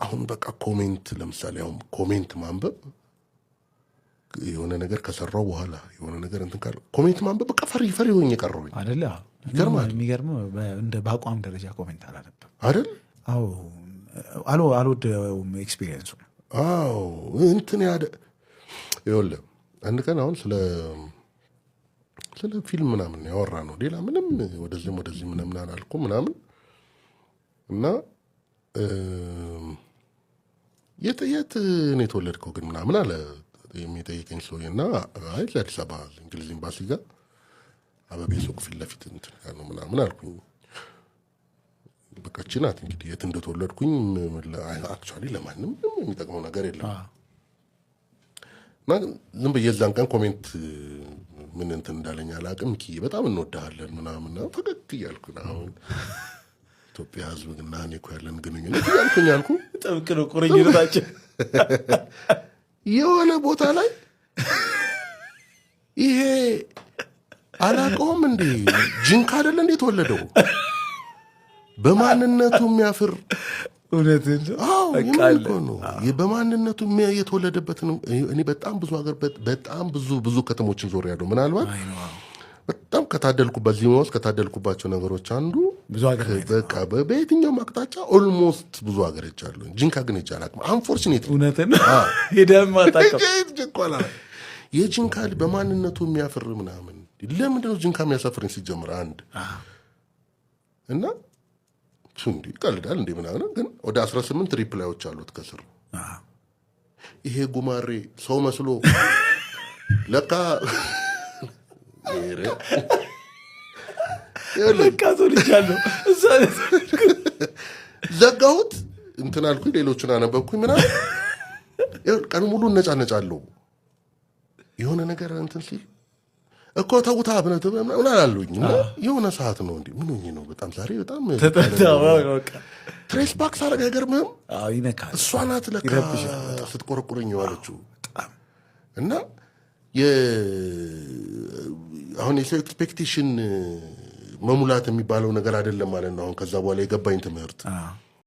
አሁን በቃ ኮሜንት ለምሳሌ አሁን ኮሜንት ማንበብ የሆነ ነገር ከሰራው በኋላ የሆነ ነገር እንትን ካለ ኮሜንት ማንበብ በቃ ፈሪ ሆኜ ቀረሁኝ አይደል? የሚገርመው እንደ በአቋም ደረጃ ኮሜንት አላነብም አይደል? አልወደውም ኤክስፒሪየንሱ። እንትን ይኸውልህ አንድ ቀን አሁን ስለ ፊልም ምናምን ያወራ ነው ሌላ ምንም ወደዚህ ምናምን አላልኩም ምናምን እና የት ነው የተወለድከው ግን ምናምን አለ የሚጠይቀኝ ሰውዬና አዲስ አበባ እንግሊዝ ኤምባሲ ጋር አበቤ ሱቅ ፊት ለፊት እንትን ጋር ነው ምናምን አልኩኝ። በቃ እቺ ናት እንግዲህ የት እንደተወለድኩኝ አክቹዋሊ ለማንም የሚጠቅመው ነገር የለም። እና ዝም ብዬ የዛን ቀን ኮሜንት ምን እንትን እንዳለኝ አላውቅም። በጣም እንወድሃለን ምናምን ፈገግ እያልኩ አሁን ኢትዮጵያ ሕዝብና እኔ እኮ ያለን ግንኙነት እያልኩ ጥብቅ ነው ቁርኝነታችን። የሆነ ቦታ ላይ ይሄ አላውቀውም እንዴ ጂንካ አይደለ እንዴ ተወለደው በማንነቱ የሚያፍር እውነትን ነው በማንነቱ የተወለደበትን እኔ በጣም ብዙ ሀገር በጣም ብዙ ከተሞችን ዞር ያለው ምናልባት በጣም ከታደልኩባቸው ነገሮች አንዱ ብዙ ሀገር በቃ በየትኛውም አቅጣጫ ኦልሞስት ብዙ ሀገር ሄጃለሁ። ጂንካ ግን ሄጄ አላውቅም። አንፎርቹኔትሊ እውነትን ሄደህም አታውቅም። የጂንካ በማንነቱ የሚያፍር ምናምን ለምንድን ነው ጂንካ የሚያሳፍረኝ ሲጀምር አንድ እና እንዲ ይቀልዳል እንዴ ምናምን ግን ወደ 18 ሪፕላዮች አሉት ከስር ይሄ ጉማሬ ሰው መስሎ ለካ ዘጋሁት እንትን አልኩኝ ሌሎችን አነበብኩኝ ምናምን ቀን ሙሉ እነጫነጫለሁ የሆነ ነገር እንትን ሲል እኮ ተውታ ምን አላሉኝ የሆነ ሰዓት ነው እንዴ ምን ሆኜ ነው በጣም ዛሬ በጣም ትሬስ ባክስ አረጋ አይገርምህም? ይነካል። እሷ ናት ለካ ስትቆረቁረኝ የዋለችው እና አሁን የሰው ኤክስፔክቴሽን መሙላት የሚባለው ነገር አይደለም ማለት ነው። አሁን ከዛ በኋላ የገባኝ ትምህርት